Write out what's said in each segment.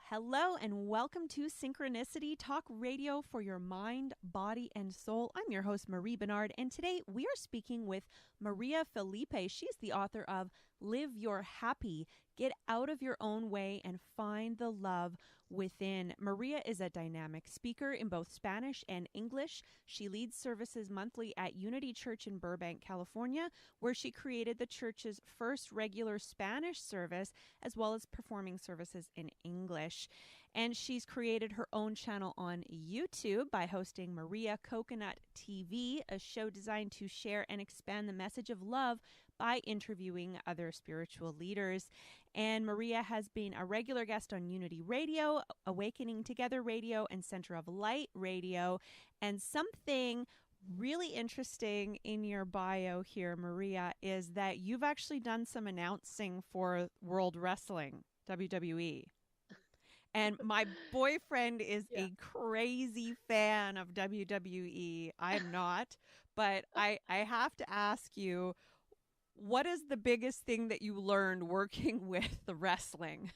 Hello and welcome to Synchronicity Talk Radio for your mind, body, and soul. I'm your host, Marie Benard, and today we are speaking with Maria Felipe. She's the author of Live Your Happy, Get Out of Your Own Way and Find the Love Within. Maria is a dynamic speaker in both Spanish and English. She leads services monthly at Unity Church in Burbank, California, where she created the church's first regular Spanish service, as well as performing services in English. And she's created her own channel on YouTube by hosting Maria Coconut TV, a show designed to share and expand the message of love by interviewing other spiritual leaders. And Maria has been a regular guest on Unity Radio, Awakening Together Radio, and Center of Light Radio. And something really interesting in your bio here, Maria, is that you've actually done some announcing for World Wrestling, WWE. And my boyfriend is a crazy fan of WWE. I'm not, but I have to ask you, what is the biggest thing that you learned working with the wrestling?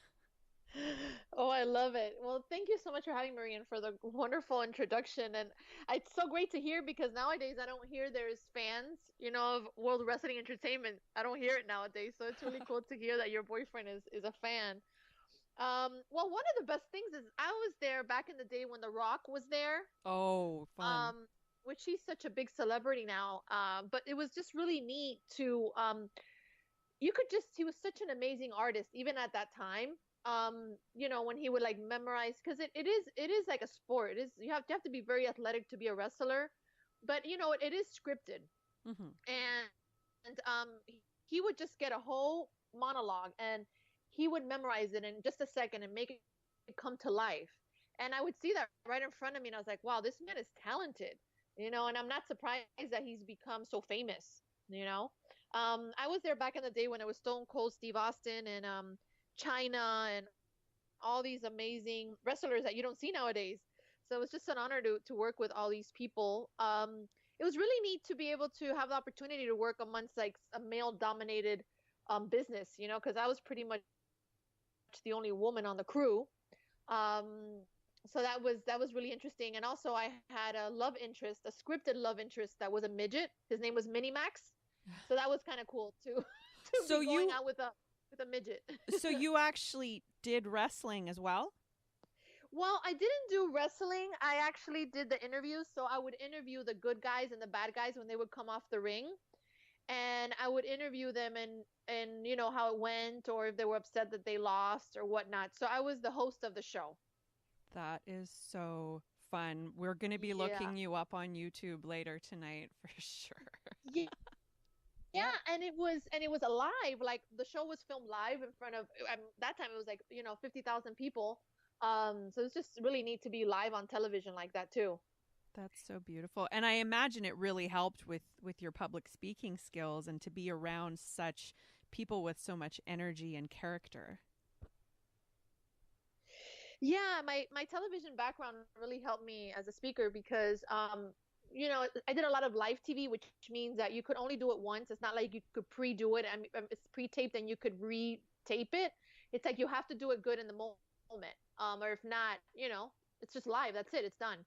Oh, I love it. Well, thank you so much for having me, Marian, for the wonderful introduction. And it's so great to hear because nowadays I don't hear there's fans, of World Wrestling Entertainment. I don't hear it nowadays. So it's really cool to hear that your boyfriend is a fan. Well, one of the best things is I was there back in the day when The Rock was there. Oh, fun. Which he's such a big celebrity now. But it was just really neat to he was such an amazing artist even at that time. When he would like memorize, because it is like a sport. It is, you have to be very athletic to be a wrestler, but it is scripted. Mm-hmm. And he would just get a whole monologue and he would memorize it in just a second and make it come to life. And I would see that right in front of me and I was like, wow, this man is talented, and I'm not surprised that he's become so famous. I was there back in the day when it was Stone Cold Steve Austin and China and all these amazing wrestlers that you don't see nowadays. So it was just an honor to work with all these people. It was really neat to be able to have the opportunity to work amongst like a male dominated business, because I was pretty much the only woman on the crew. So that was really interesting. And also I had a love interest, a scripted love interest that was a midget. His name was Minimax. So that was kind of cool too, to So be going you out with a midget. so you actually did wrestling as well? Well, I didn't do wrestling. I actually did the interviews. So I would interview the good guys and the bad guys when they would come off the ring. And I would interview them and how it went or if they were upset that they lost or whatnot. So I was the host of the show. That is so fun. We're going to be Yeah. looking you up on YouTube later tonight for sure. Yeah. Yeah, and it was alive. Like the show was filmed live in front of that time it was like, 50,000 people. So it's just really neat to be live on television like that too. That's so beautiful. And I imagine it really helped with your public speaking skills and to be around such people with so much energy and character. Yeah, my television background really helped me as a speaker because I did a lot of live TV, which means that you could only do it once. It's not like you could pre-do it and it's pre-taped and you could re-tape it. It's like you have to do it good in the moment. Or if not, it's just live. That's it. It's done.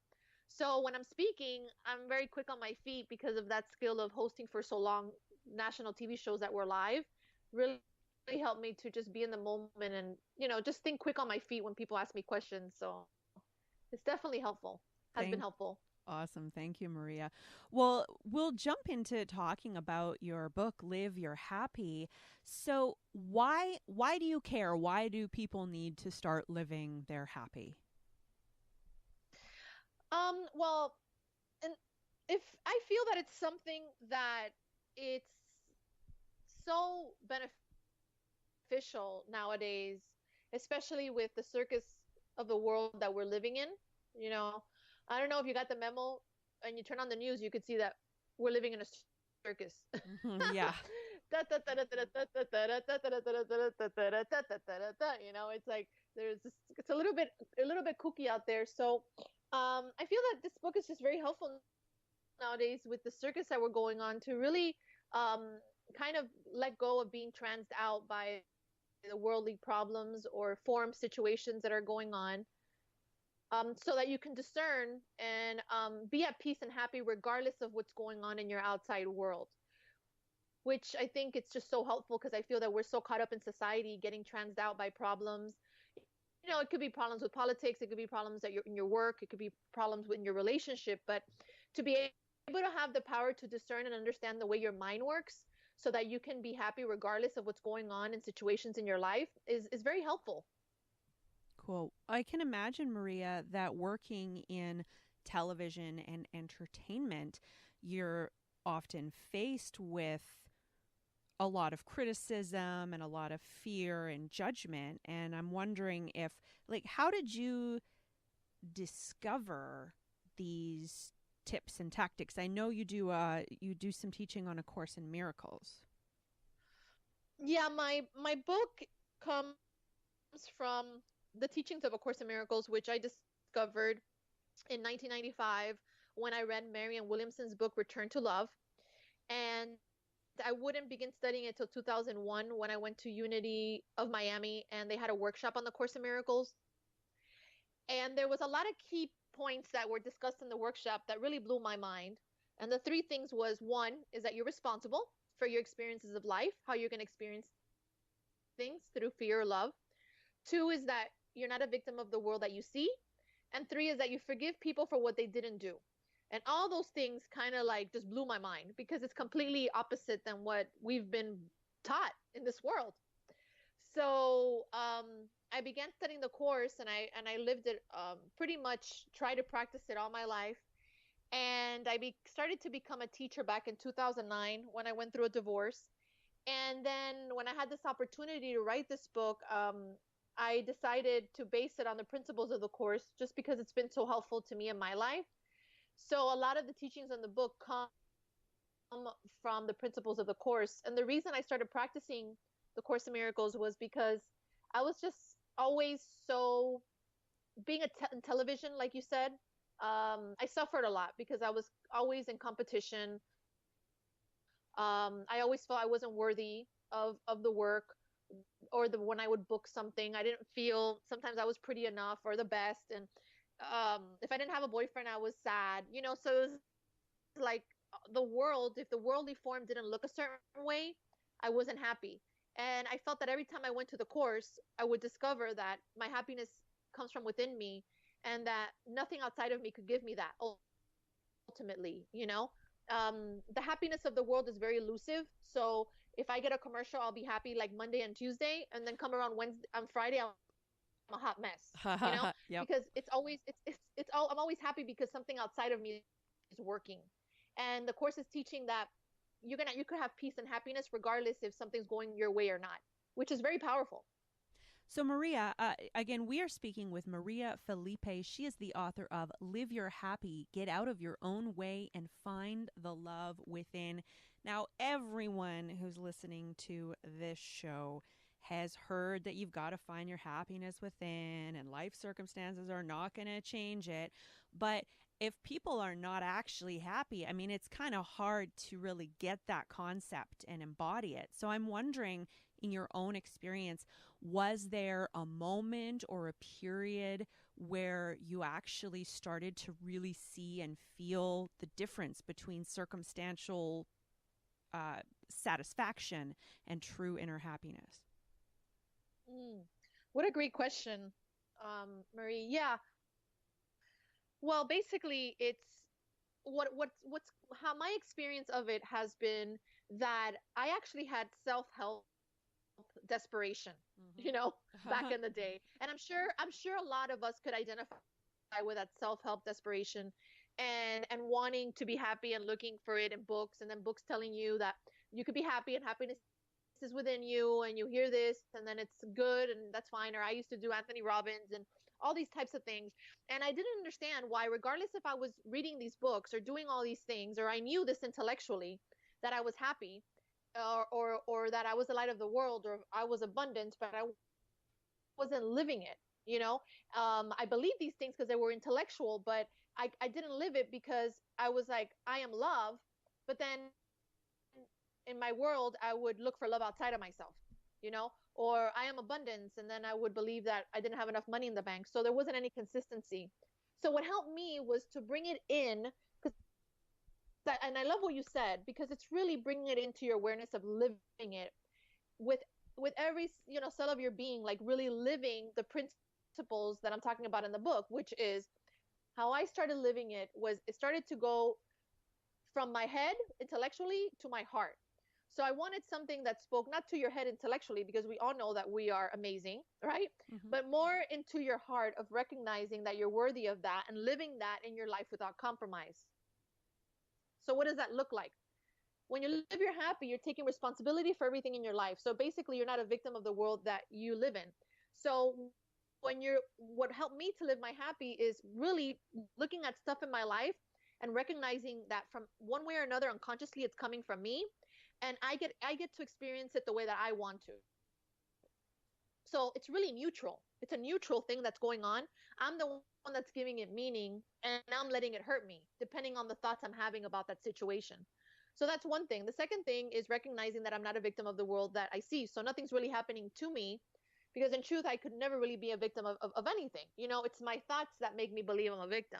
So when I'm speaking, I'm very quick on my feet because of that skill of hosting for so long national TV shows that were live. Really helped me to just be in the moment and, just think quick on my feet when people ask me questions. So it's definitely helpful. Has been Thank helpful. Awesome. Thank you, Maria. Well, we'll jump into talking about your book, Live Your Happy. So, why do you care? Why do people need to start living their happy? Well, and if I feel that it's something that it's so beneficial nowadays, especially with the circus of the world that we're living in, you know, I don't know if you got the memo and you turn on the news, you could see that we're living in a circus. Yeah. It's like it's a little bit kooky out there. So I feel that this book is just very helpful nowadays with the circus that we're going on to really kind of let go of being transed out by the worldly problems or form situations that are going on, so that you can discern and be at peace and happy regardless of what's going on in your outside world. Which I think it's just so helpful because I feel that we're so caught up in society getting transed out by problems. You know, it could be problems with politics, it could be problems that you're in your work, it could be problems in your relationship, but to be able to have the power to discern and understand the way your mind works so that you can be happy regardless of what's going on in situations in your life is very helpful. Cool. I can imagine, Maria, that working in television and entertainment, you're often faced with a lot of criticism and a lot of fear and judgment. And I'm wondering if, like, how did you discover these tips and tactics? I know you do some teaching on A Course in Miracles. Yeah, my book comes from the teachings of A Course in Miracles, which I discovered in 1995 when I read Marianne Williamson's book Return to Love. And I wouldn't begin studying it till 2001 when I went to Unity of Miami and they had a workshop on the Course in Miracles. And there was a lot of key points that were discussed in the workshop that really blew my mind. And the three things was, one is that you're responsible for your experiences of life, how you're going to experience things through fear or love. Two is that you're not a victim of the world that you see. And three is that you forgive people for what they didn't do. And all those things kind of like just blew my mind because it's completely opposite than what we've been taught in this world. So I began studying the course, and I lived it, pretty much try to practice it all my life. And started to become a teacher back in 2009 when I went through a divorce. And then when I had this opportunity to write this book, I decided to base it on the principles of the course just because it's been so helpful to me in my life. So a lot of the teachings in the book come from the principles of the course. And the reason I started practicing the Course in Miracles was because I was just always so being in television, like you said. I suffered a lot because I was always in competition. I always felt I wasn't worthy of the work, or the when I would book something, I didn't feel sometimes I was pretty enough or the best. And if I didn't have a boyfriend, I was sad. You know, so it was like the world. If the worldly form didn't look a certain way, I wasn't happy. And I felt that every time I went to the course, I would discover that my happiness comes from within me, and that nothing outside of me could give me that ultimately, you know. The happiness of the world is very elusive. So if I get a commercial, I'll be happy like Monday and Tuesday, and then come around Wednesday on Friday, I'm a hot mess, you know, Yep. because it's always it's all I'm always happy because something outside of me is working. And the course is teaching that you could have peace and happiness regardless if something's going your way or not, which is very powerful. So, Maria, again, we are speaking with Maria Felipe. She is the author of Live Your Happy, Get Out of Your Own Way, and Find the Love Within. Now, everyone who's listening to this show has heard that you've got to find your happiness within, and life circumstances are not going to change it. But if people are not actually happy, I mean, it's kind of hard to really get that concept and embody it. So I'm wondering, in your own experience, was there a moment or a period where you actually started to really see and feel the difference between circumstantial satisfaction and true inner happiness? Mm. What a great question, Marie. Yeah. Well, basically, it's what's how my experience of it has been that I actually had self-help desperation, you know, back Mm-hmm. in the day. And I'm sure a lot of us could identify with that self-help desperation and wanting to be happy and looking for it in books, and then books telling you that you could be happy and happiness is within you, and you hear this and then it's good and that's fine. Or I used to do Anthony Robbins and all these types of things. And I didn't understand why, regardless if I was reading these books or doing all these things, or I knew this intellectually, that I was happy, or that I was the light of the world, or I was abundant, but I wasn't living it. You know, I believed these things because they were intellectual, but I didn't live it because I was like, I am love. But then in my world, I would look for love outside of myself, you know, or I am abundance, and then I would believe that I didn't have enough money in the bank. So there wasn't any consistency. So what helped me was to bring it in, because and I love what you said, because it's really bringing it into your awareness of living it with every cell of your being, like really living the principles that I'm talking about in the book, which is how I started living it. Was it started to go from my head intellectually to my heart. So I wanted something that spoke not to your head intellectually, because we all know that we are amazing, right? Mm-hmm. But more into your heart, of recognizing that you're worthy of that and living that in your life without compromise. So what does that look like? When you live you're happy, you're taking responsibility for everything in your life. So basically you're not a victim of the world that you live in. So what helped me to live my happy is really looking at stuff in my life and recognizing that from one way or another, unconsciously, it's coming from me, and I get to experience it the way that I want to. So it's really neutral. It's a neutral thing that's going on. I'm the one that's giving it meaning, and I'm letting it hurt me, depending on the thoughts I'm having about that situation. So that's one thing. The second thing is recognizing that I'm not a victim of the world that I see. So nothing's really happening to me, because in truth, I could never really be a victim of anything. It's my thoughts that make me believe I'm a victim.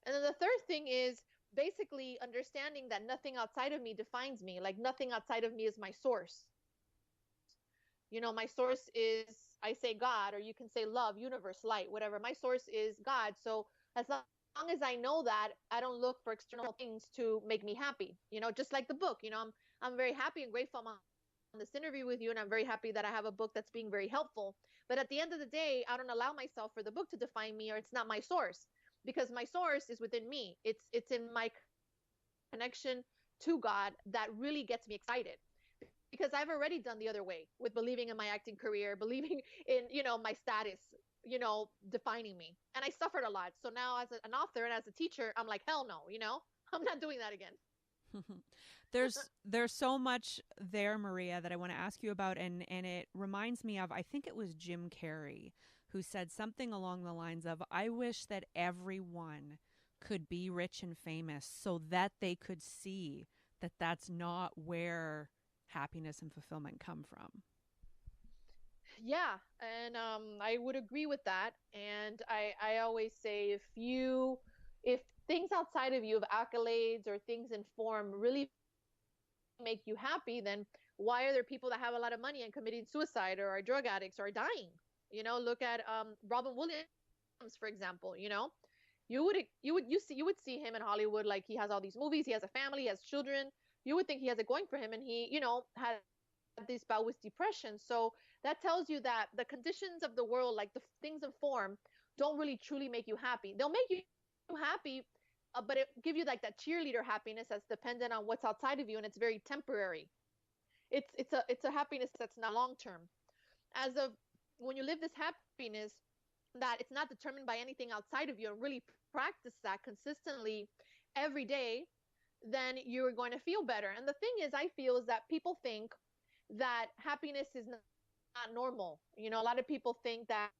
And then the third thing is basically understanding that nothing outside of me defines me. Like nothing outside of me is my source. My source is, I say God, or you can say love, universe, light, whatever. My source is God. So as long as I know that, I don't look for external things to make me happy. Just like the book, I'm very happy and grateful I'm on this interview with you, and I'm very happy that I have a book that's being very helpful. But at the end of the day, I don't allow myself for the book to define me, or it's not my source, because my source is within me. It's in my connection to God that really gets me excited, because I've already done the other way with believing in my acting career, believing in, my status, defining me. And I suffered a lot. So now as an author and as a teacher, I'm like, hell no, I'm not doing that again. There's so much there, Maria, that I want to ask you about, and it reminds me of, I think it was Jim Carrey who said something along the lines of, I wish that everyone could be rich and famous so that they could see that that's not where happiness and fulfillment come from. Yeah, and I would agree with that. And I always say, if things outside of you, of accolades or things in form, really make you happy, then why are there people that have a lot of money and committing suicide, or are drug addicts, or are dying? Look at Robin Williams, for example. You would see him in Hollywood, like he has all these movies, he has a family, he has children. You would think he has it going for him, and he, had this bout with depression. So that tells you that the conditions of the world, like the things in form, don't really truly make you happy. They'll make you happy, but it give you like that cheerleader happiness that's dependent on what's outside of you, and it's very temporary. It's a happiness that's not long term. As of when you live this happiness, that it's not determined by anything outside of you, and really practice that consistently every day, then you're going to feel better. And the thing is, I feel, is that people think that happiness is not normal. A lot of people think that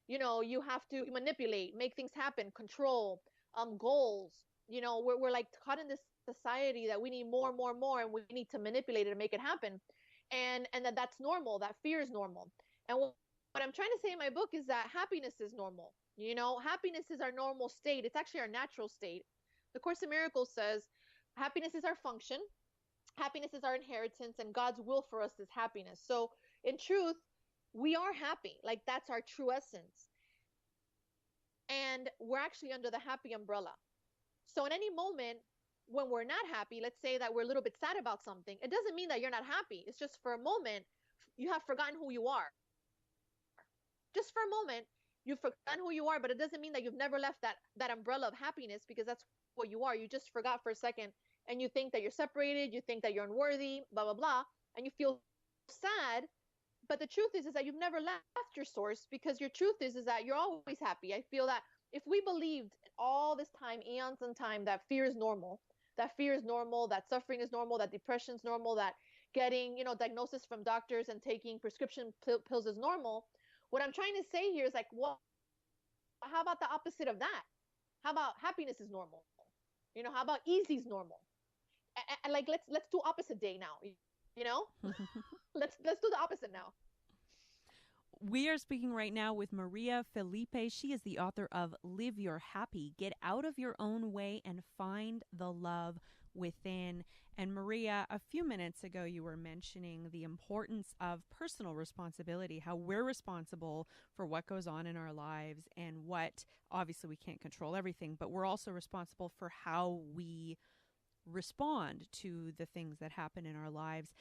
you have to manipulate, make things happen, control, goals. We're like caught in this society that we need more, more, more, and we need to manipulate it and make it happen. And that's normal. That fear is normal. And what I'm trying to say in my book is that happiness is normal. Happiness is our normal state. It's actually our natural state. The Course in Miracles says happiness is our function, happiness is our inheritance, and God's will for us is happiness. So in truth, we are happy. Like that's our true essence. And we're actually under the happy umbrella. So in any moment when we're not happy, let's say that we're a little bit sad about something, it doesn't mean that you're not happy. It's just for a moment, you have forgotten who you are. Just for a moment, you've forgotten who you are, but it doesn't mean that you've never left that umbrella of happiness, because that's what you are. You just forgot for a second, and you think that you're separated, you think that you're unworthy, blah, blah, blah, and you feel sad. But the truth is that you've never left your source, because your truth is that you're always happy. I feel that if we believed all this time, eons and time, that fear is normal, that suffering is normal, that depression is normal, that getting, diagnosis from doctors and taking prescription pills is normal. What I'm trying to say here is like, well, how about the opposite of that? How about happiness is normal? How about easy is normal? And like, let's do opposite day now. you know? Let's do the opposite now. We are speaking right now with Maria Felipe. She is the author of Live Your Happy, Get Out of Your Own Way and Find the Love Within. And Maria, a few minutes ago, you were mentioning the importance of personal responsibility, how we're responsible for what goes on in our lives and what, obviously, we can't control everything, but we're also responsible for how we respond to the things that happen in our lives.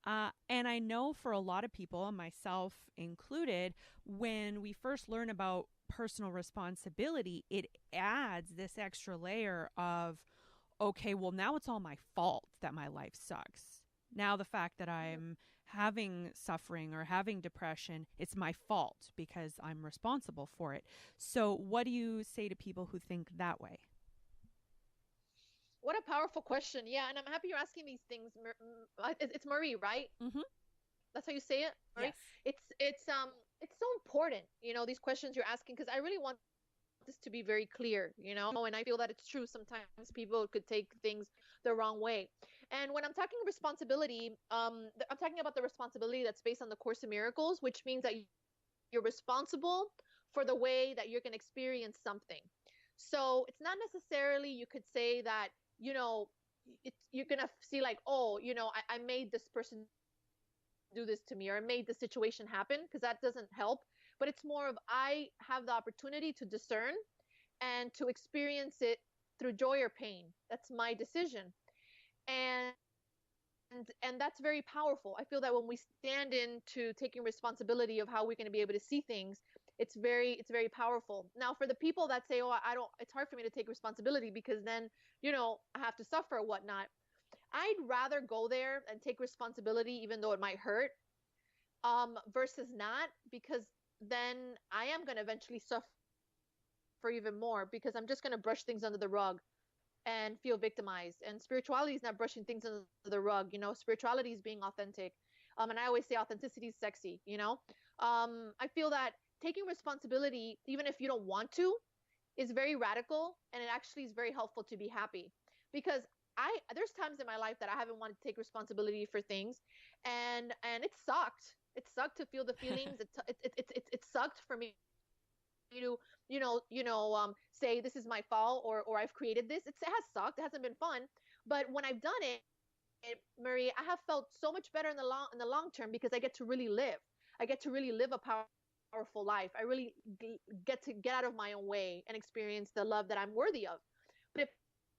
And I know for a lot of people, myself included, when we first learn about personal responsibility, it adds this extra layer of, okay, well, now it's all my fault that my life sucks. Now the fact that I'm having suffering or having depression, it's my fault because I'm responsible for it. So what do you say to people who think that way? What a powerful question. Yeah, and I'm happy you're asking these things. It's Marie, right? Mm-hmm. That's how you say it, Marie. Yes. It's so important, these questions you're asking, because I really want this to be very clear, and I feel that it's true. Sometimes people could take things the wrong way. And when I'm talking responsibility, I'm talking about the responsibility that's based on the Course in Miracles, which means that you're responsible for the way that you're going to experience something. So it's not necessarily, you could say that, you're going to see like, oh, I made this person do this to me, or I made the situation happen, because that doesn't help. But it's more of, I have the opportunity to discern and to experience it through joy or pain. That's my decision. And that's very powerful. I feel that when we stand into taking responsibility of how we're going to be able to see things, it's very powerful. Now, for the people that say, oh, I don't, it's hard for me to take responsibility because then, I have to suffer or whatnot. I'd rather go there and take responsibility, even though it might hurt, versus not, because then I am going to eventually suffer even more, because I'm just going to brush things under the rug and feel victimized. And spirituality is not brushing things under the rug. Spirituality is being authentic. And I always say authenticity is sexy. I feel that taking responsibility, even if you don't want to, is very radical, and it actually is very helpful to be happy. Because there's times in my life that I haven't wanted to take responsibility for things, and it sucked. It sucked to feel the feelings. It sucked for me to say this is my fault, or I've created this. It has sucked. It hasn't been fun. But when I've done it, Marie, I have felt so much better in the long term, because I get to really live. I get to really live a powerful life. I really get to get out of my own way and experience the love that I'm worthy of. But if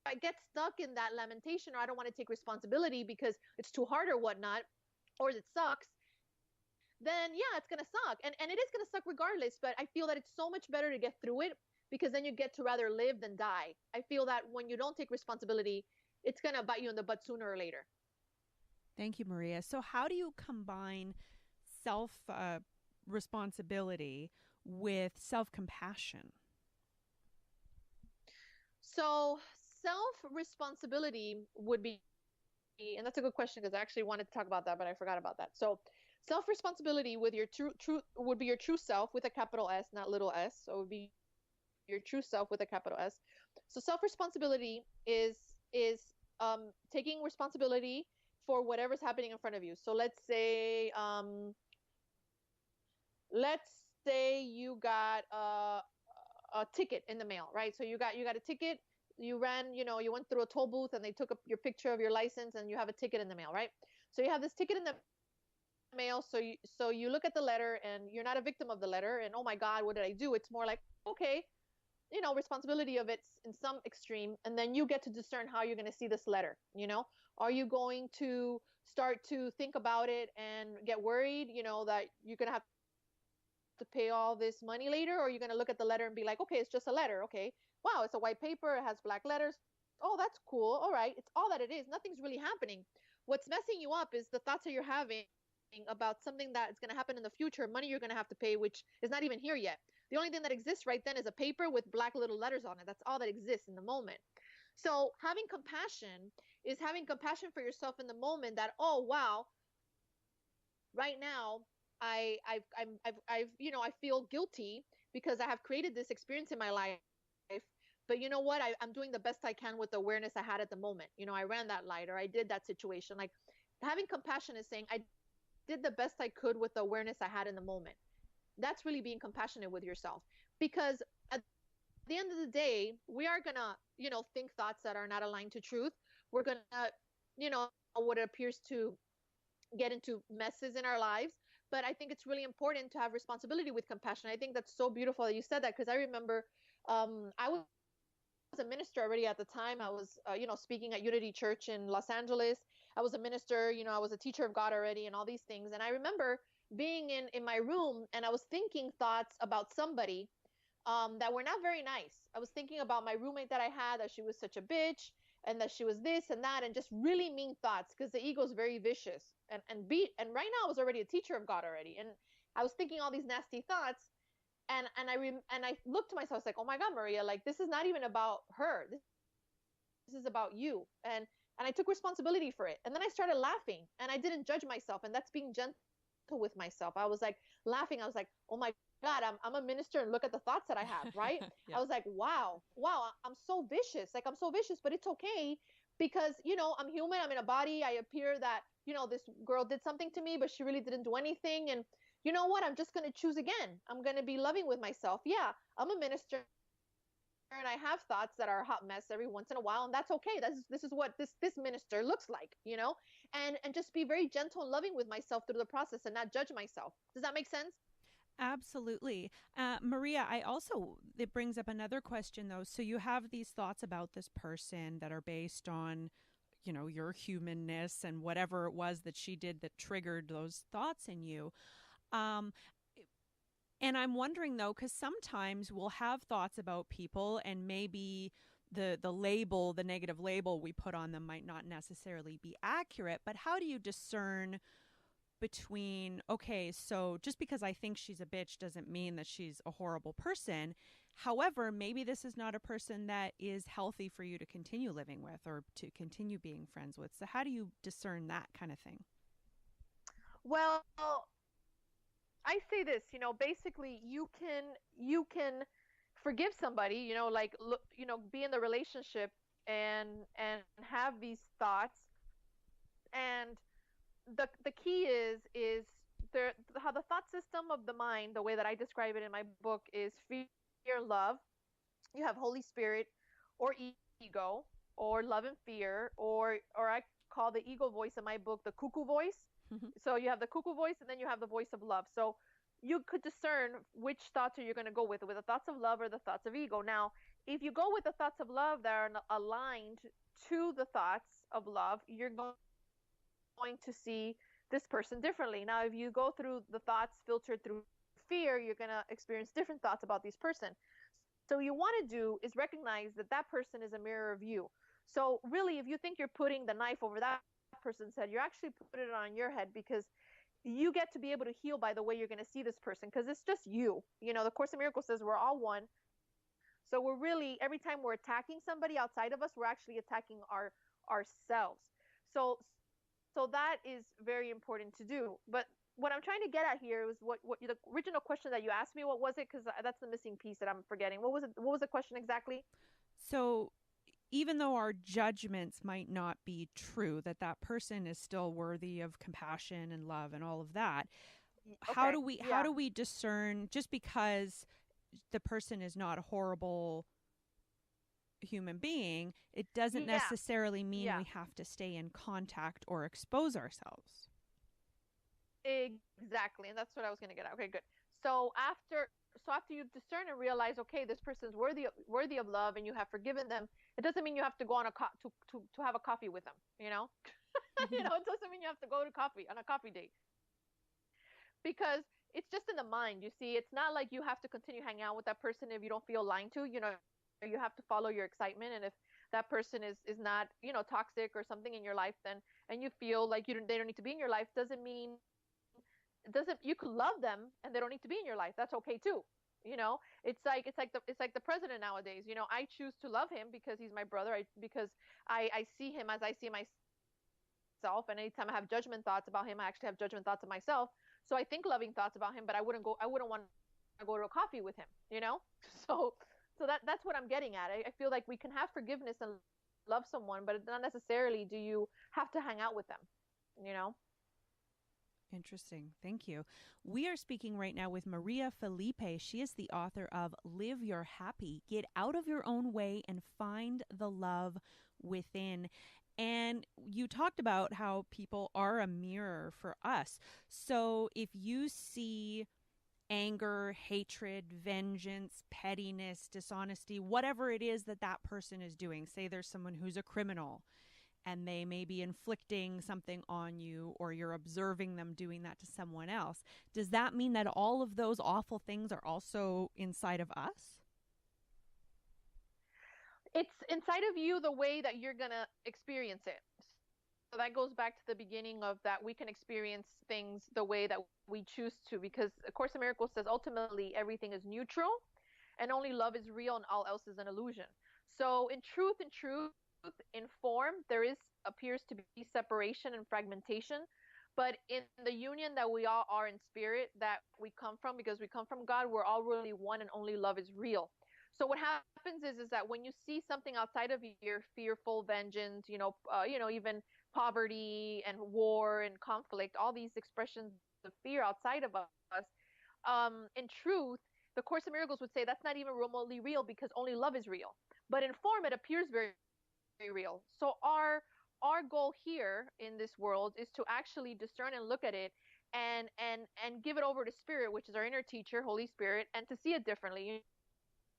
I get stuck in that lamentation, or I don't want to take responsibility because it's too hard or whatnot, or it sucks, then yeah, it's going to suck. And it is going to suck regardless. But I feel that it's so much better to get through it, because then you get to rather live than die. I feel that when you don't take responsibility, it's going to bite you in the butt sooner or later. Thank you, Maria. So how do you combine self responsibility with self-compassion? So self-responsibility would be, and that's a good question, because I actually wanted to talk about that, but I forgot about that. So self-responsibility with your true would be your true self with a capital S, not little s. So it would be your true self with a capital S. So self-responsibility is taking responsibility for whatever's happening in front of you. So let's say you got a ticket in the mail, right? So you got a ticket. You ran, you went through a toll booth, and they took your picture of your license, and you have a ticket in the mail, right? So you have this ticket in the mail. So you look at the letter, and you're not a victim of the letter, and oh my God, what did I do? It's more like, okay, responsibility of it's in some extreme, and then you get to discern how you're going to see this letter. Are you going to start to think about it and get worried, that you're going to have to pay all this money later? Or are you going to look at the letter and be like, okay, it's just a letter. Okay, wow, it's a white paper, it has black letters. Oh, that's cool. All right, it's all that it is. Nothing's really happening. What's messing you up is the thoughts that you're having about something that's going to happen in the future, money you're going to have to pay, which is not even here yet. The only thing that exists right then is a paper with black little letters on it. That's all that exists in the moment. So having compassion is having compassion for yourself in the moment, that, oh, wow, right now I feel guilty because I have created this experience in my life. But you know what? I'm doing the best I can with the awareness I had at the moment. I ran that light, or I did that situation. Like, having compassion is saying, I did the best I could with the awareness I had in the moment. That's really being compassionate with yourself, because at the end of the day, we are gonna, think thoughts that are not aligned to truth. We're gonna, what appears to get into messes in our lives. But I think it's really important to have responsibility with compassion. I think that's so beautiful that you said that, because I remember I was a minister already at the time. I was, speaking at Unity Church in Los Angeles. I was a minister, I was a teacher of God already and all these things. And I remember being in my room, and I was thinking thoughts about somebody that were not very nice. I was thinking about my roommate that I had, that she was such a bitch, and that she was this and that, and just really mean thoughts, because the ego is very vicious. And right now I was already a teacher of God already, and I was thinking all these nasty thoughts, and I looked to myself, I was like, oh my God, Maria, like, this is not even about her. This is about you. And I took responsibility for it. And then I started laughing, and I didn't judge myself, and that's being gentle with myself. I was like laughing. I was like, oh my God, I'm a minister, and look at the thoughts that I have, right? Yeah. I was like, wow, I'm so vicious. Like, I'm so vicious, but it's okay, because, I'm human. I'm in a body. I appear that, this girl did something to me, but she really didn't do anything. And you know what? I'm just going to choose again. I'm going to be loving with myself. Yeah, I'm a minister, and I have thoughts that are a hot mess every once in a while, and that's okay. This is what this minister looks like, and just be very gentle and loving with myself through the process, and not judge myself. Does that make sense? Absolutely. Maria, it brings up another question though. So you have these thoughts about this person that are based on, your humanness and whatever it was that she did that triggered those thoughts in you. Um, and I'm wondering though, because sometimes we'll have thoughts about people, and maybe the negative label we put on them might not necessarily be accurate. But how do you discern between, okay, so just because I think she's a bitch doesn't mean that she's a horrible person. However, maybe this is not a person that is healthy for you to continue living with or to continue being friends with. So how do you discern that kind of thing? Well, I say this, basically you can forgive somebody, like, look, be in the relationship, and have these thoughts. And the key is there, how the thought system of the mind, the way that I describe it in my book, is fear, love. You have Holy Spirit, or ego, or love and fear, or I call the ego voice in my book the cuckoo voice. So you have the cuckoo voice, and then you have the voice of love. So you could discern which thoughts are you going to go with the thoughts of love or the thoughts of ego. Now, if you go with the thoughts of love that are aligned to the thoughts of love, you're going to see this person differently. Now, if you go through the thoughts filtered through fear, you're going to experience different thoughts about this person. So what you want to do is recognize that that person is a mirror of you. So really, if you think you're putting the knife over that person's head, you're actually putting it on your head, because you get to be able to heal by the way you're going to see this person, because it's just you. The Course in Miracles says we're all one. So we're really, every time we're attacking somebody outside of us, we're actually attacking ourselves. So that is very important to do. But what I'm trying to get at here was what the original question that you asked me. What was it? Because that's the missing piece that I'm forgetting. What was it? What was the question exactly? So even though our judgments might not be true, that person is still worthy of compassion and love and all of that. Okay. How do we discern, just because the person is not a horrible human being, it doesn't necessarily mean we have to stay in contact or expose ourselves. Exactly. And that's what I was going to get at. Okay, good. So after you discern and realize, okay, this person's worthy of love, and you have forgiven them, it doesn't mean you have to go on to have a coffee with them, it doesn't mean you have to go to coffee on a coffee date, because it's just in the mind. You see, it's not like you have to continue hanging out with that person if you don't feel aligned to. You have to follow your excitement, and if that person is not, toxic or something in your life, then, and you feel like they don't need to be in your life, doesn't mean you could love them and they don't need to be in your life. That's okay too. It's like the president nowadays. I choose to love him because he's my brother. Because I see him as I see myself, and anytime I have judgment thoughts about him, I actually have judgment thoughts of myself. So I think loving thoughts about him, but I wouldn't want to go to a coffee with him. So that's what I'm getting at. I feel like we can have forgiveness and love someone, but not necessarily do you have to hang out with them. you know? Interesting. Thank you. We are speaking right now with Maria Felipe. She is the author of Live Your Happy, Get Out of Your Own Way and Find the Love Within. And you talked about how people are a mirror for us. So if you see anger, hatred, vengeance, pettiness, dishonesty, whatever it is that that person is doing, say there's someone who's a criminal and they may be inflicting something on you or you're observing them doing that to someone else. Does that mean that all of those awful things are also inside of us? It's inside of you the way that you're going to experience it. So that goes back to the beginning of that we can experience things the way that we choose to, because A Course in Miracles says ultimately everything is neutral and only love is real and all else is an illusion. So in truth, in form, there is appears to be separation and fragmentation, but in the union that we all are in spirit, that we come from, because we come from God, we're all really one and only love is real. So what happens is that when you see something outside of you, you're fearful, vengeance, even poverty and war and conflict, all these expressions of fear outside of us, in truth, the Course of Miracles would say that's not even remotely real because only love is real. But in form, it appears very, very real. So our goal here in this world is to actually discern and look at it and give it over to spirit, which is our inner teacher, Holy Spirit, and to see it differently.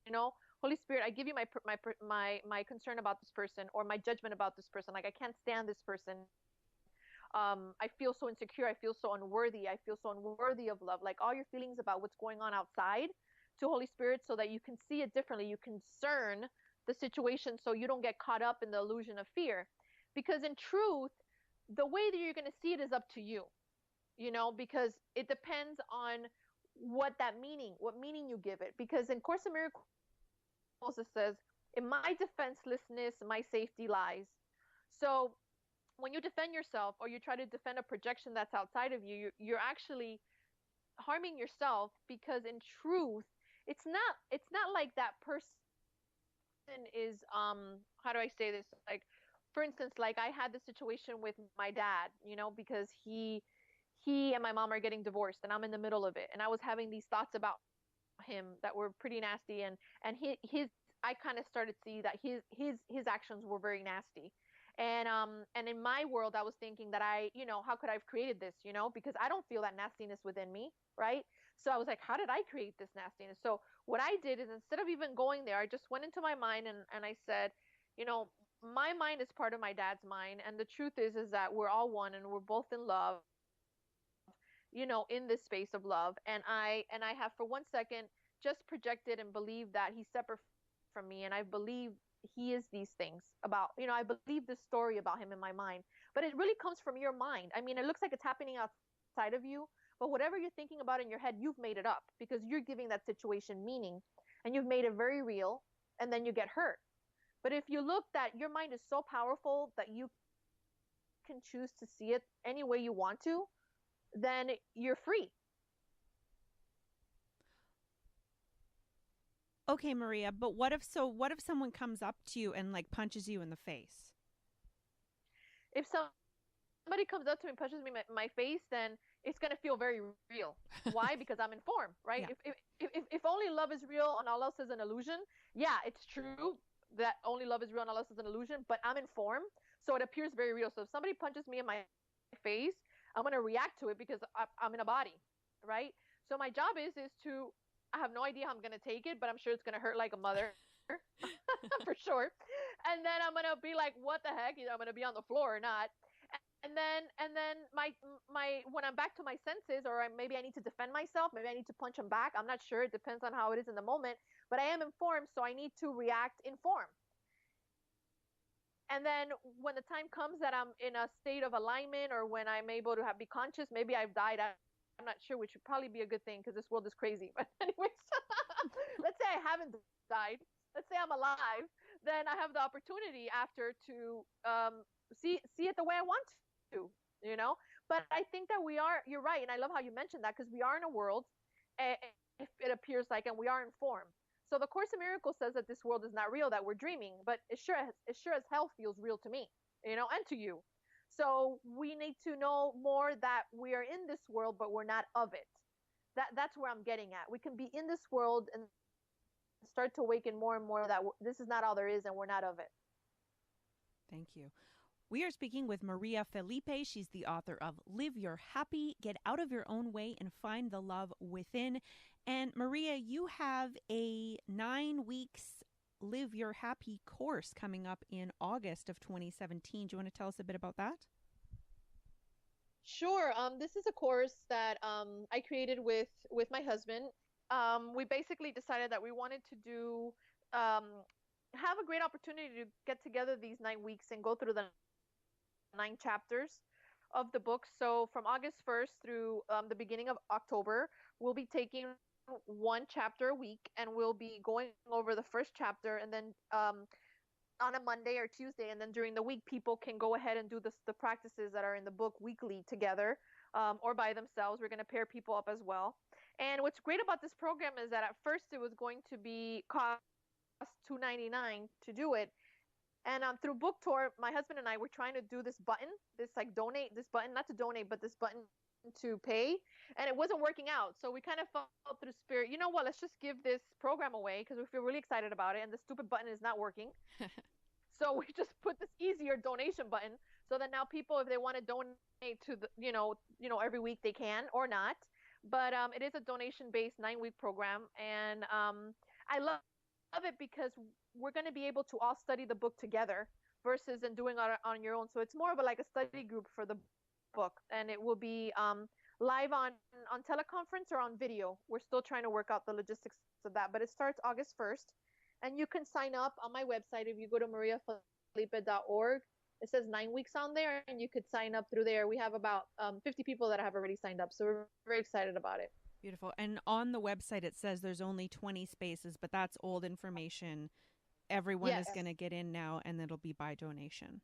You know, Holy Spirit, I give you my concern about this person or my judgment about this person. Like, I can't stand this person. I feel so insecure. I feel so unworthy. I feel so unworthy of love. Like, all your feelings about what's going on outside to Holy Spirit, so that you can see it differently. You can discern the situation so you don't get caught up in the illusion of fear. Because in truth, the way that you're going to see it is up to you, because it depends on what meaning you give it. Because in Course in Miracles, it says, in my defenselessness, my safety lies. So when you defend yourself or you try to defend a projection that's outside of you, you're actually harming yourself, because in truth, it's not like that person is, how do I say this? Like, for instance, like I had this situation with my dad, because he and my mom are getting divorced and I'm in the middle of it, and I was having these thoughts about him that were pretty nasty, and his I kind of started to see that his actions were very nasty. And in my world, I was thinking that how could I have created this, because I don't feel that nastiness within me, right? So I was like, how did I create this nastiness? So what I did is, instead of even going there, I just went into my mind, and I said, my mind is part of my dad's mind, and the truth is that we're all one and we're both in love, in this space of love. And I have for 1 second just projected and believed that he's separate from me, and I believe he is these things about, I believe this story about him in my mind. But it really comes from your mind. I mean, it looks like it's happening outside of you, but whatever you're thinking about in your head, you've made it up, because you're giving that situation meaning, and you've made it very real, and then you get hurt. But if you look, that your mind is so powerful that you can choose to see it any way you want to, then you're free. Okay, Maria, but what if someone comes up to you and like punches you in the face? If somebody comes up to me and punches me in my face, then it's going to feel very real. Why? Because I'm informed, right? Yeah. If only love is real and all else is an illusion, yeah, it's true that only love is real and all else is an illusion, but I'm informed, so it appears very real. So if somebody punches me in my face, I'm going to react to it because I'm in a body, right? So my job is to, I have no idea how I'm going to take it, but I'm sure it's going to hurt like a mother for sure. And then I'm going to be like, what the heck? I'm going to be on the floor or not. And then my when I'm back to my senses, or maybe I need to defend myself, maybe I need to punch him back. I'm not sure. It depends on how it is in the moment, but I am informed, so I need to react informed. And then when the time comes that I'm in a state of alignment, or when I'm able to be conscious, maybe I've died. I'm not sure, which would probably be a good thing because this world is crazy. But anyways, let's say I haven't died. Let's say I'm alive. Then I have the opportunity after to see it the way I want to, But I think that you're right. And I love how you mentioned that, because we are in a world, if it appears like, and we are informed. So the Course in Miracles says that this world is not real, that we're dreaming, but it sure as hell feels real to me, and to you. So we need to know more that we are in this world, but we're not of it. That's where I'm getting at. We can be in this world and start to awaken more and more that this is not all there is and we're not of it. Thank you. We are speaking with Maria Felipe. She's the author of Live Your Happy, Get Out of Your Own Way, and Find the Love Within. And Maria, you have a 9 weeks Live Your Happy course coming up in August of 2017. Do you want to tell us a bit about that? Sure. This is a course that I created with my husband. We basically decided that we wanted to do um, have a great opportunity to get together these 9 weeks and go through the 9 chapters of the book. So from August 1st through the beginning of October, we'll be taking one chapter a week, and we'll be going over the first chapter, and then on a Monday or Tuesday, and then during the week, people can go ahead and do the practices that are in the book weekly together, or by themselves. We're going to pair people up as well. And what's great about this program is that at first it was going to be cost $2.99 to do it. And through Book Tour, my husband and I were trying to do this button, this like donate, this button, not to donate, but this button to pay, and it wasn't working out. So we kind of felt through spirit, you know what, let's just give this program away because we feel really excited about it, and the stupid button is not working. So we just put this easier donation button so that now people, if they want to donate to the, every week they can or not. But it is a donation-based 9-week program, and I love it because we're going to be able to all study the book together versus and doing it on your own. So it's more of like a study group for the book, and it will be live on teleconference or on video. We're still trying to work out the logistics of that, but it starts August 1st, and you can sign up on my website. If you go to mariafelipe.org, it says 9 weeks on there, and you could sign up through there. We have about 50 people that have already signed up, so we're very excited about it. Beautiful. And on the website, it says there's only 20 spaces, but that's old information. Everyone is going to get in now, and it'll be by donation.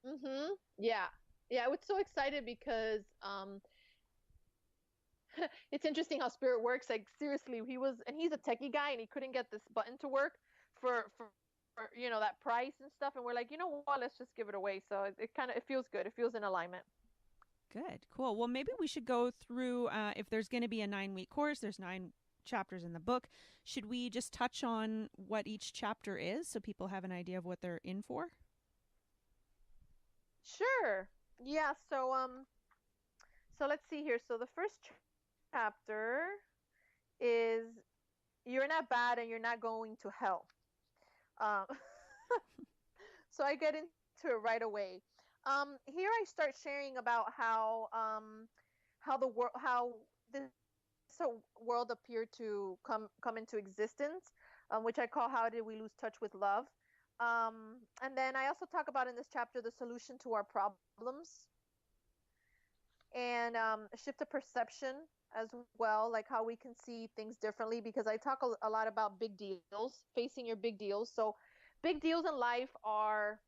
Mm-hmm. Yeah. Yeah, I was so excited because it's interesting how spirit works. Like seriously, he's a techie guy, and he couldn't get this button to work for that price and stuff. And we're like, you know what, let's just give it away. So it feels good. It feels in alignment. Good, cool. Well, maybe we should go through if there's going to be a 9-week course. There's 9 chapters in the book. Should we just touch on what each chapter is so people have an idea of what they're in for? Sure. Yeah. So let's see here. So the first chapter is you're not bad and you're not going to hell. So I get into it right away. Here I start sharing about how this world appeared to come into existence, which I call How Did We Lose Touch with Love? And then I also talk about in this chapter the solution to our problems, and shift of perception as well, like how we can see things differently, because I talk a lot about big deals, facing your big deals. So big deals in life are,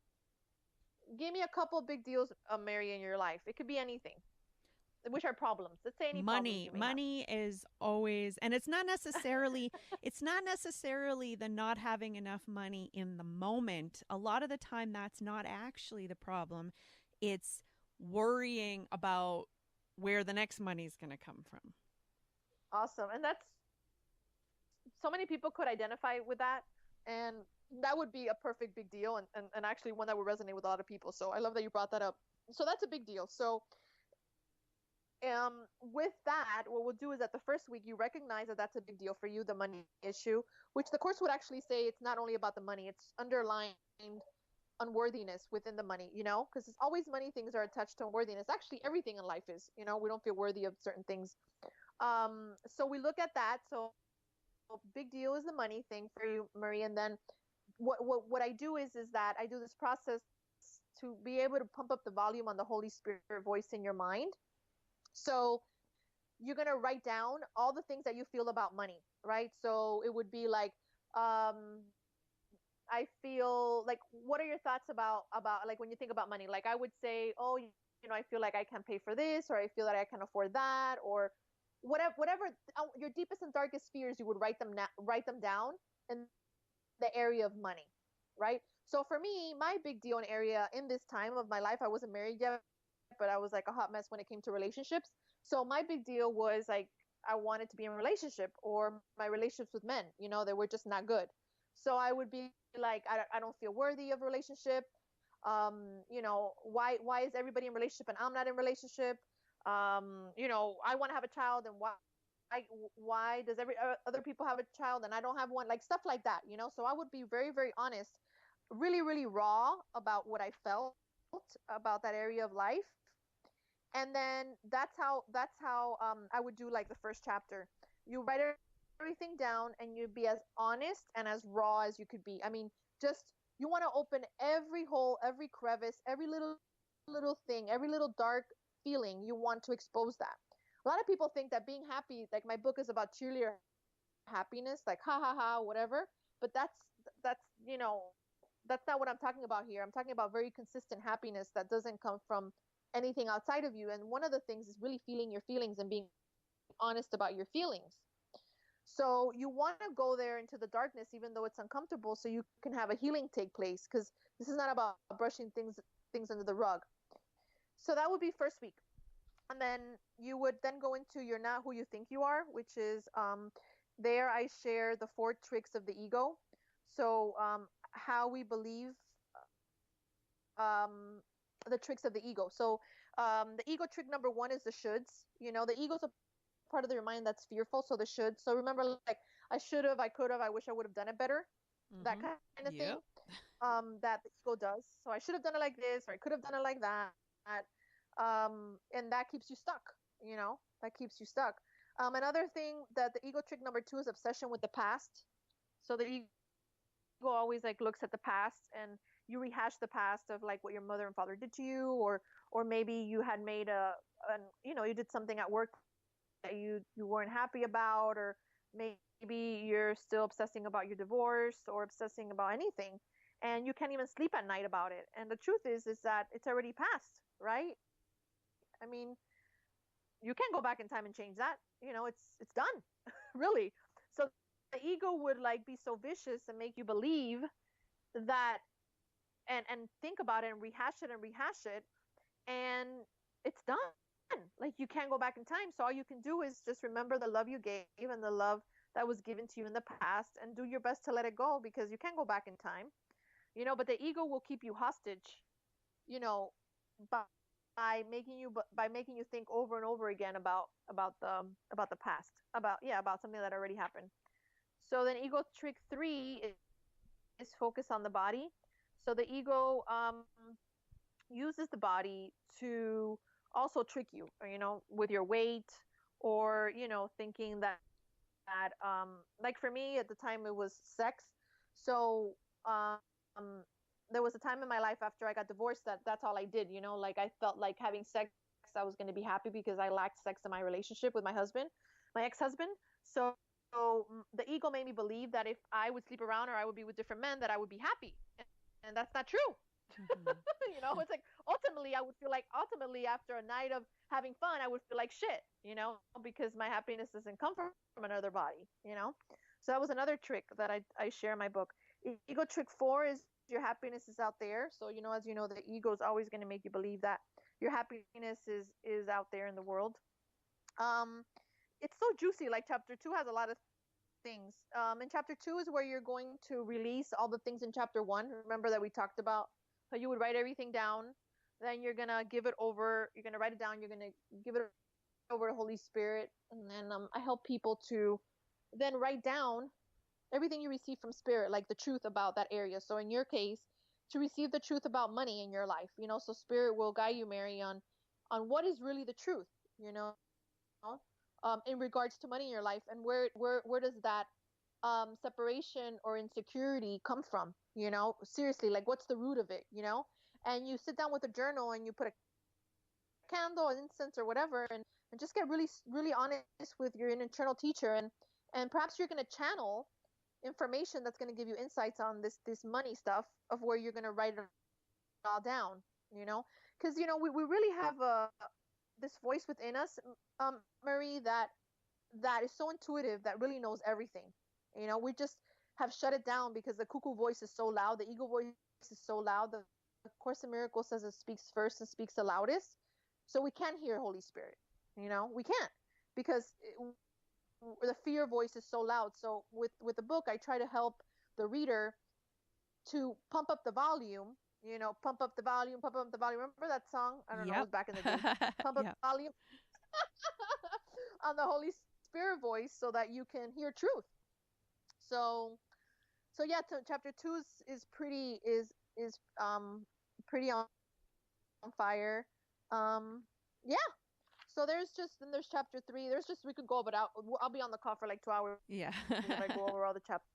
give me a couple of big deals, Mary, in your life. It could be anything. Which are problems? Let's say any money. Money is always, and it's not necessarily the not having enough money in the moment. A lot of the time, that's not actually the problem. It's worrying about where the next money is going to come from. Awesome, and that's so many people could identify with that, and that would be a perfect big deal, and actually one that would resonate with a lot of people. So I love that you brought that up. So that's a big deal. So with that, what we'll do is that the first week you recognize that that's a big deal for you, the money issue, which the course would actually say it's not only about the money, it's underlying unworthiness within the money, because it's always money things are attached to unworthiness. Actually, everything in life is, we don't feel worthy of certain things. So we look at that. So big deal is the money thing for you, Marie. And then what I do is that I do this process to be able to pump up the volume on the Holy Spirit voice in your mind. So you're going to write down all the things that you feel about money, right? So it would be like, I feel like, what are your thoughts about like when you think about money? Like I would say, oh, I feel like I can't pay for this, or I feel that I can afford that, or whatever your deepest and darkest fears, you would write them down in the area of money, right? So for me, my big deal area in this time of my life, I wasn't married yet, but I was like a hot mess when it came to relationships. So my big deal was like I wanted to be in a relationship, or my relationships with men, they were just not good. So I would be like, I don't feel worthy of a relationship. Why is everybody in relationship and I'm not in relationship? I want to have a child, and why does every other people have a child and I don't have one? Like stuff like that. So I would be very, very honest, really, really raw about what I felt about that area of life. And then that's how I would do like the first chapter. You write everything down and you be as honest and as raw as you could be. I mean, just you want to open every hole, every crevice, every little thing, every little dark feeling. You want to expose that. A lot of people think that being happy, like my book is about cheerleader happiness, like ha ha ha, whatever. But that's that's not what I'm talking about here. I'm talking about very consistent happiness that doesn't come from anything outside of you. And one of the things is really feeling your feelings and being honest about your feelings. So you want to go there into the darkness, even though it's uncomfortable, so you can have a healing take place. Because this is not about brushing things under the rug. So that would be first week, and then you would then go into you're not who you think you are, which is there I share the 4 tricks of the ego. So how we believe the tricks of the ego. So the ego trick number 1 is the shoulds. The ego's a part of your mind that's fearful, so the should. So remember, like I should have, I could have, I wish I would have done it better. That Mm-hmm. kind of thing. Yep. That the ego does. So I should have done it like this, or I could have done it like that. And that keeps you stuck. That keeps you stuck. Another thing that the ego trick number 2 is obsession with the past. So the ego always like looks at the past, and you rehash the past of like what your mother and father did to you, or maybe you had made you did something at work that you weren't happy about, or maybe you're still obsessing about your divorce or obsessing about anything, and you can't even sleep at night about it. And the truth is that it's already passed, right? I mean, you can't go back in time and change that. It's done. Really. So the ego would like be so vicious and make you believe that, and think about it and rehash it, and it's done. Like you can't go back in time. So all you can do is just remember the love you gave and the love that was given to you in the past, and do your best to let it go, because you can't go back in time. But the ego will keep you hostage, you know, by, by making you think over and over again about the past, about something that already happened. So then ego trick 3 is focus on the body. So the ego uses the body to also trick you, with your weight, or thinking that like for me at the time it was sex. So um there was a time in my life after I got divorced that's all I did. Like I felt like having sex, I was going to be happy, because I lacked sex in my relationship with my husband, my ex-husband. So the ego made me believe that if I would sleep around, or I would be with different men, that I would be happy, and that's not true. Mm-hmm. It's like ultimately I would feel like, after a night of having fun, I would feel like shit, because my happiness doesn't come from another body. So that was another trick that I share in my book. Ego trick 4 is your happiness is out there. So as you know, the ego is always going to make you believe that your happiness is out there in the world. um it's so juicy. Like chapter 2 has a lot of things. In chapter 2 is where you're going to release all the things in chapter 1. Remember that we talked about how you would write everything down, then you're gonna give it over, you're gonna write it down, you're gonna give it over to Holy Spirit, and then I help people to then write down everything you receive from Spirit, like the truth about that area. So in your case, to receive the truth about money in your life, so Spirit will guide you, Mary, on what is really the truth, you know, in regards to money in your life, and where does that separation or insecurity come from? Seriously, like what's the root of it? And you sit down with a journal and you put a candle, an incense, or whatever, and just get really, really honest with your internal teacher, and perhaps you're going to channel information that's going to give you insights on this money stuff, of where you're going to write it all down, because we really have this voice within us, Marie, that is so intuitive, that really knows everything. We just have shut it down because the cuckoo voice is so loud, the ego voice is so loud. The Course in Miracles says it speaks first and speaks the loudest. So we can't hear Holy Spirit. We can't, because the fear voice is so loud. So with the book, I try to help the reader to pump up the volume, pump up the volume, pump up the volume. Remember that song? I don't know, it Yep. was back in the day. Pump up Yep. the volume on the Holy Spirit voice so that you can hear truth. So yeah, chapter 2 is pretty on fire. Yeah. So there's chapter 3. We could go, but I'll be on the call for like 2 hours Yeah. if I go over all the chapters.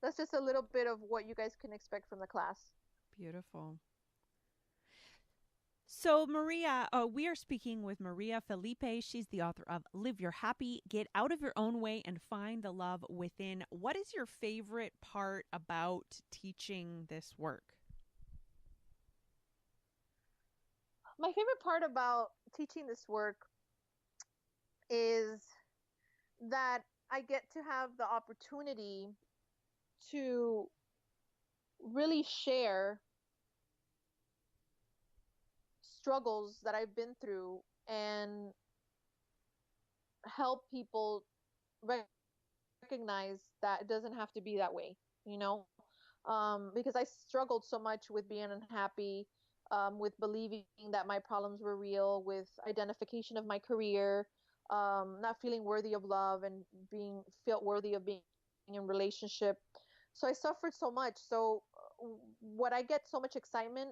That's just a little bit of what you guys can expect from the class. Beautiful. So, Maria, we are speaking with Maria Felipe. She's the author of Live Your Happy, Get Out of Your Own Way, and Find the Love Within. What is your favorite part about teaching this work? My favorite part about teaching this work is that I get to have the opportunity to really share struggles that I've been through and help people recognize that it doesn't have to be that way, because I struggled so much with being unhappy, with believing that my problems were real, with identification of my career, not feeling worthy of love and felt worthy of being in relationship. So I suffered so much. So what I get so much excitement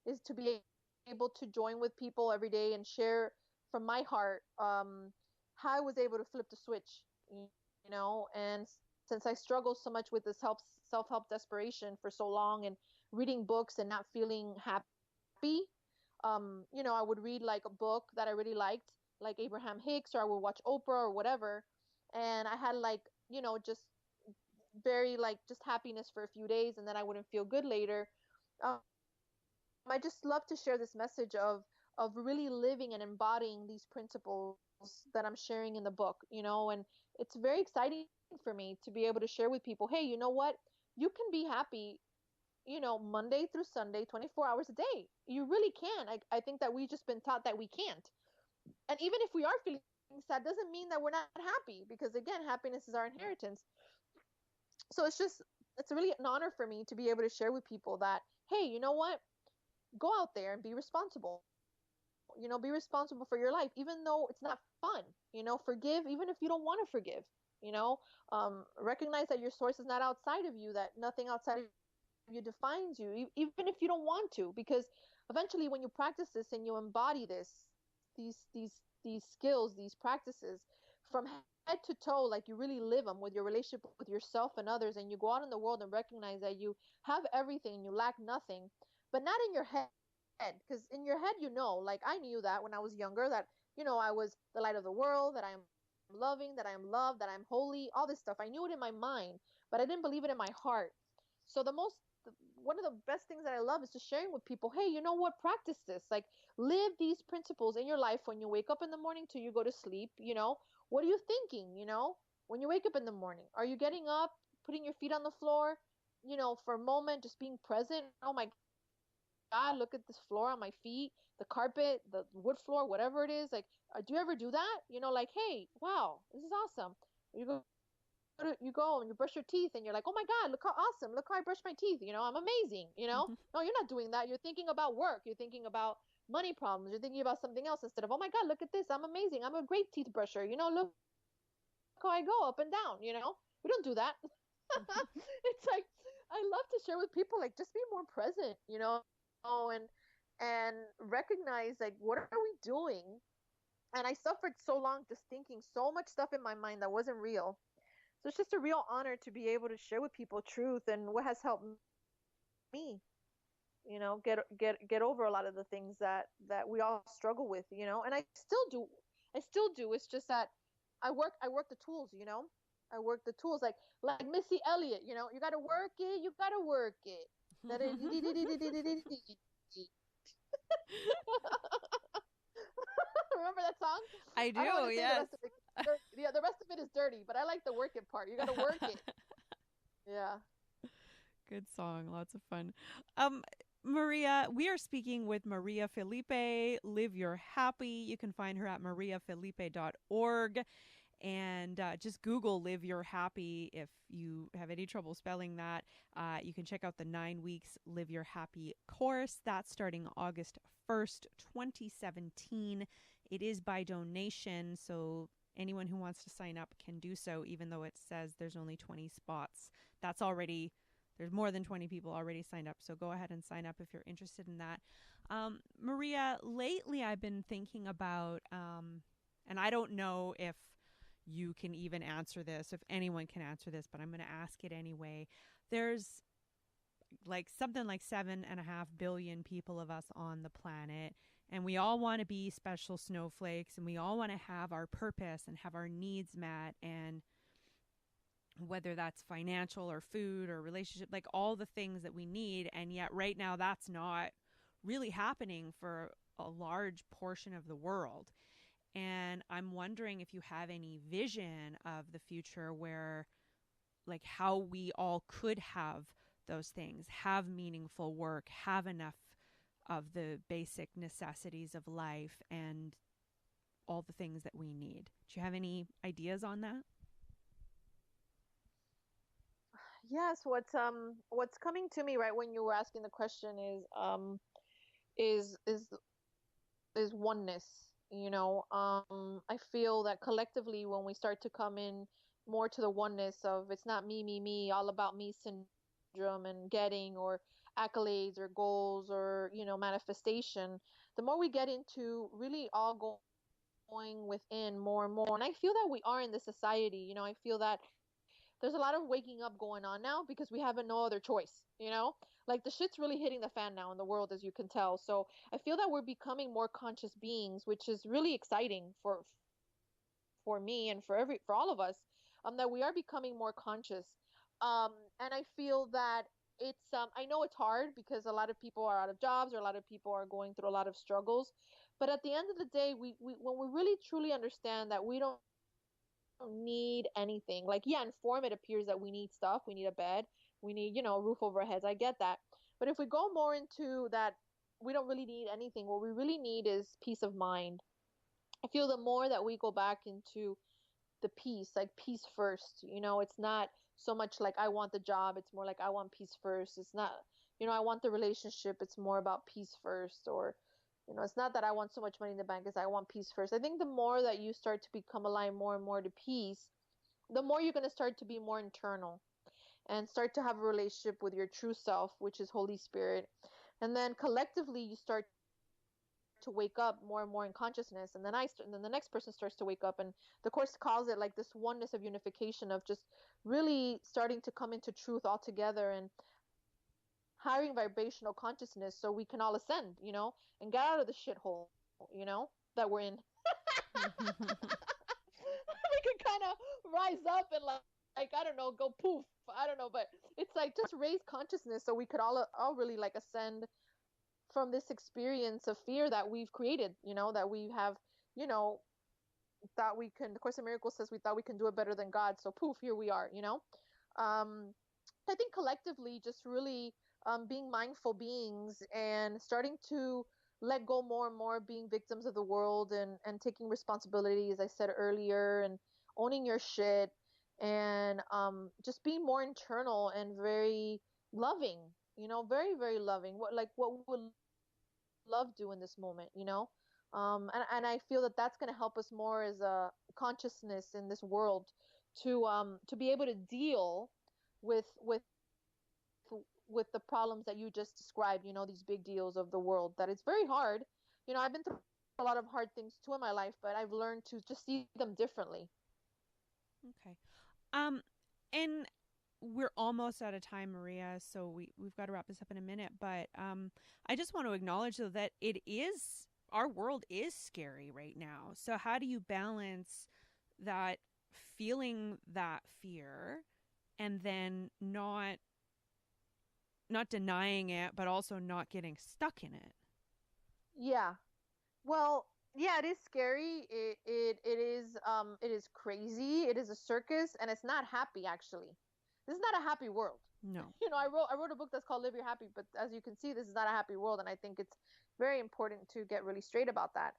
is to be able to join with people every day and share from my heart how I was able to flip the switch, and since I struggled so much with this self-help desperation for so long and reading books and not feeling happy, I would read like a book that I really liked, like Abraham Hicks, or I would watch Oprah or whatever, and I had like, just very like just happiness for a few days, and then I wouldn't feel good later. Um, I just love to share this message of really living and embodying these principles that I'm sharing in the book, and it's very exciting for me to be able to share with people, hey, you know what? You can be happy, Monday through Sunday, 24 hours a day. You really can. I think that we've just been taught that we can't. And even if we are feeling sad, doesn't mean that we're not happy, because again, happiness is our inheritance. So it's really an honor for me to be able to share with people that, hey, you know what? Go out there and be responsible. Be responsible for your life, even though it's not fun. Forgive, even if you don't want to forgive. Recognize that your source is not outside of you, that nothing outside of you defines you, even if you don't want to, because eventually when you practice this and you embody these skills, these practices from head to toe, like you really live them with your relationship with yourself and others, and you go out in the world and recognize that you have everything and you lack nothing, but not in your head. Because in your head, like I knew that when I was younger, that I was the light of the world, that I am loving, that I am loved, that I'm holy, all this stuff. I knew it in my mind, but I didn't believe it in my heart. So one of the best things that I love is just sharing with people, hey, you know what? Practice this. Like, live these principles in your life when you wake up in the morning till you go to sleep. What are you thinking? When you wake up in the morning, are you getting up, putting your feet on the floor, for a moment, just being present? Oh my God, look at this floor on my feet, the carpet, the wood floor, whatever it is. Like, do you ever do that? Like, hey, wow, this is awesome. You go and you brush your teeth and you're like, oh my God, look how awesome. Look how I brush my teeth. I'm amazing. Mm-hmm. No, you're not doing that. You're thinking about work. You're thinking about money problems. You're thinking about something else instead of, oh my God, look at this. I'm amazing. I'm a great teeth brusher. Look how I go up and down. We don't do that. It's like, I love to share with people, like, just be more present, and recognize, like, what are we doing? And I suffered so long just thinking so much stuff in my mind that wasn't real. So it's just a real honor to be able to share with people truth and what has helped me, get over a lot of the things that we all struggle with, and I still do. It's just that I work the tools, I work the tools, like Missy Elliott, you got to work it, you got to work it. Remember that song? I do, I don't want to say yes. the rest of it. Yeah, the rest of it is dirty, but I like the work it part. You got to work it. Yeah. Good song. Lots of fun. Um, Maria, we are speaking with Maria Felipe. Live Your Happy. You can find her at mariafelipe.org. And just Google Live Your Happy if you have any trouble spelling that. You can check out the 9 weeks Live Your Happy course. That's starting August 1st, 2017. It is by donation, so anyone who wants to sign up can do so, even though it says there's only 20 spots. That's already, there's more than 20 people already signed up, so go ahead and sign up if you're interested in that. Maria, lately I've been thinking about, and I don't know if you can even answer this, if anyone can answer this, but I'm going to ask it anyway. There's like something like 7.5 billion people of us on the planet, and we all want to be special snowflakes, and we all want to have our purpose and have our needs met, and whether that's financial or food or relationship, like all the things that we need. And yet right now that's not really happening for a large portion of the world. And I'm wondering if you have any vision of the future where, like, how we all could have those things, have meaningful work, have enough of the basic necessities of life and all the things that we need. Do you have any ideas on that? Yes, what's coming to me right when you were asking the question is is oneness. I feel that collectively when we start to come in more to the oneness of it's not me, me, me, all about me syndrome and getting or accolades or goals or, manifestation, the more we get into really all going within more and more. And I feel that we are in this society, I feel that there's a lot of waking up going on now because we have no other choice. Like the shit's really hitting the fan now in the world, as you can tell. So I feel that we're becoming more conscious beings, which is really exciting for me and for all of us, that we are becoming more conscious. And I feel that I know it's hard because a lot of people are out of jobs or a lot of people are going through a lot of struggles. But at the end of the day, we when we really truly understand that we don't need anything. Like, yeah, in form, it appears that we need stuff. We need a bed. We need, a roof over our heads. I get that. But if we go more into that, we don't really need anything. What we really need is peace of mind. I feel the more that we go back into the peace, like peace first, it's not so much like I want the job. It's more like I want peace first. It's not, I want the relationship. It's more about peace first. Or, it's not that I want so much money in the bank as I want peace first. I think the more that you start to become aligned more and more to peace, the more you're going to start to be more internal and start to have a relationship with your true self, which is Holy Spirit. And then collectively you start to wake up more and more in consciousness, and then the next person starts to wake up, and the course calls it like this oneness of unification, of just really starting to come into truth all together and hiring vibrational consciousness so we can all ascend, and get out of the shithole, that we're in. We can kind of rise up and like I don't know, go poof. I don't know, but it's like just raise consciousness so we could all really like ascend from this experience of fear that we've created, that we have, you know, that we can. The Course in Miracles says we thought we can do it better than God, so poof, here we are. I think collectively, just really being mindful beings and starting to let go more and more of being victims of the world, and taking responsibility, as I said earlier, and owning your shit, and just being more internal and very loving, very, very loving. What would love do in this moment? And I feel that that's going to help us more as a consciousness in this world to be able to deal with with with the problems that you just described, these big deals of the world, that it's very hard. I've been through a lot of hard things too in my life, but I've learned to just see them differently. Okay. Um, and we're almost out of time, Maria, so we've got to wrap this up in a minute. But I just want to acknowledge, though, that our world is scary right now. So how do you balance that, feeling that fear, and then not denying it, but also not getting stuck in it? Yeah. Well, yeah, it is scary. It is crazy. It is a circus, and it's not happy, actually. This is not a happy world. No. I wrote a book that's called Live Your Happy, but as you can see, this is not a happy world, and I think it's very important to get really straight about that.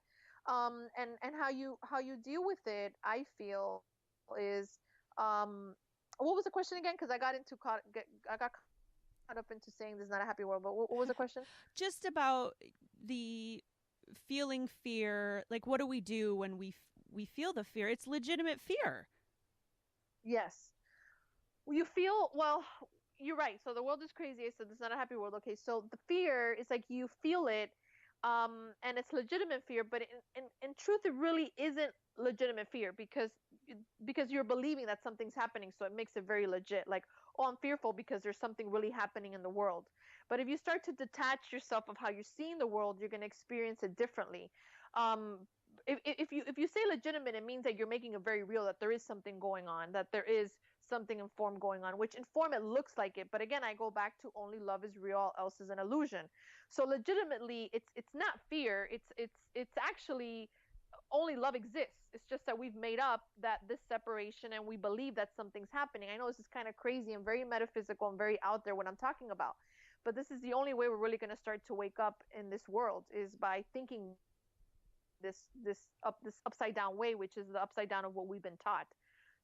And how you deal with it, I feel, is what was the question again? Because I got caught up into saying this is not a happy world, but what was the question? Just about the feeling fear. Like, what do we do when we feel the fear? It's legitimate fear. Yes. You feel, well, you're right. So the world is crazy. So it's not a happy world. Okay. So the fear is like you feel it, and it's legitimate fear, but in truth, it really isn't legitimate fear because you're believing that something's happening. So it makes it very legit. Like, oh, I'm fearful because there's something really happening in the world. But if you start to detach yourself of how you're seeing the world, you're going to experience it differently. Um, if you say legitimate, it means that you're making it very real, that there is something going on, that there is something in form going on, which in form it looks like it. But again, I go back to only love is real, all else is an illusion. So legitimately, it's not fear. It's actually only love exists. It's just that we've made up that this separation and we believe that something's happening. I know this is kind of crazy and very metaphysical and very out there what I'm talking about. But this is the only way we're really going to start to wake up in this world is by thinking this upside down way, which is the upside down of what we've been taught.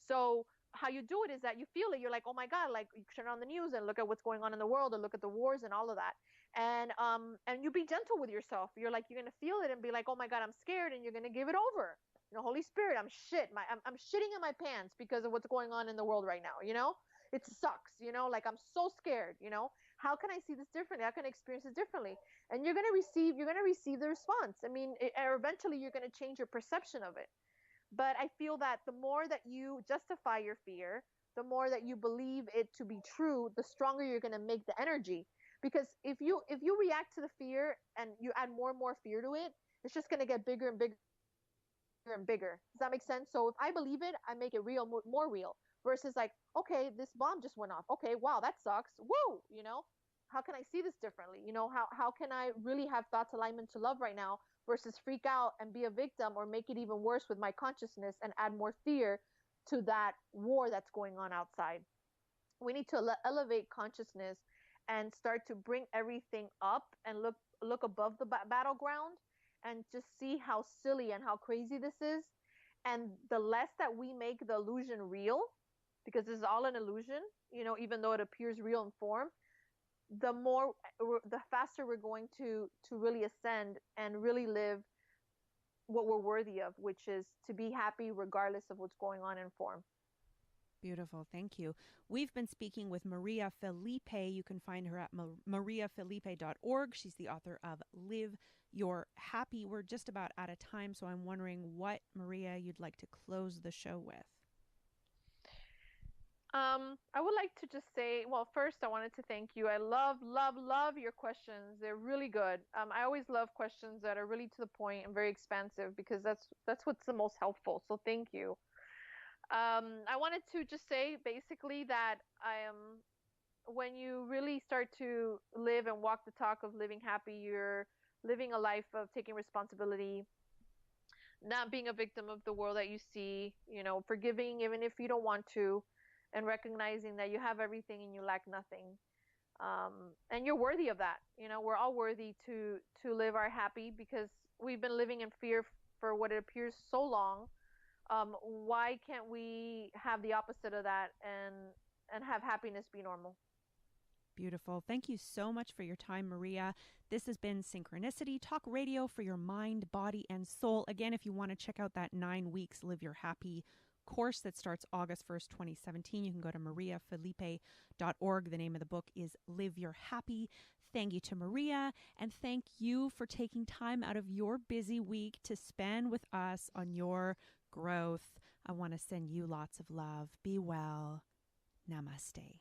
So how you do it is that you feel it. You're like, oh my God, like you turn on the news and look at what's going on in the world and look at the wars and all of that. And you be gentle with yourself. You're like, you're gonna feel it and be like, oh my God, I'm scared, and you're gonna give it over. Holy Spirit, I'm shitting in my pants because of what's going on in the world right now. It sucks. Like I'm so scared. How can I see this differently? How can I experience it differently? And you're gonna receive the response. I mean, or eventually you're gonna change your perception of it. But I feel that the more that you justify your fear, the more that you believe it to be true, the stronger you're going to make the energy. Because if you react to the fear and you add more and more fear to it, it's just going to get bigger and bigger and bigger. Does that make sense? So if I believe it, I make it real, more real. Versus like, okay, this bomb just went off. Okay, wow, that sucks. Woo, how can I see this differently? How can I really have thoughts alignment to love right now versus freak out and be a victim or make it even worse with my consciousness and add more fear to that war that's going on outside. We need to elevate consciousness and start to bring everything up and look above the battleground and just see how silly and how crazy this is. And the less that we make the illusion real, because this is all an illusion, even though it appears real in form, the faster we're going to really ascend and really live what we're worthy of, which is to be happy regardless of what's going on in form. Beautiful. Thank you. We've been speaking with Maria Felipe. You can find her at mariafelipe.org. She's the author of Live Your Happy. We're just about out of time, so I'm wondering what, Maria, you'd like to close the show with. I would like to just say, well, first I wanted to thank you. I love, love, love your questions. They're really good. I always love questions that are really to the point and very expansive because that's what's the most helpful. So thank you. I wanted to just say basically that when you really start to live and walk the talk of living happy, you're living a life of taking responsibility, not being a victim of the world that you see, forgiving even if you don't want to, and recognizing that you have everything and you lack nothing. And you're worthy of that. We're all worthy to live our happy because we've been living in fear for what it appears so long. Why can't we have the opposite of that and have happiness be normal? Beautiful. Thank you so much for your time, Maria. This has been Synchronicity, talk radio for your mind, body, and soul. Again, if you want to check out that 9 weeks Live Your Happy course that starts August 1st, 2017, you can go to mariafelipe.org. The name of the book is Live Your Happy. Thank you to Maria, and thank you for taking time out of your busy week to spend with us on your growth. I want to send you lots of love. Be well. Namaste.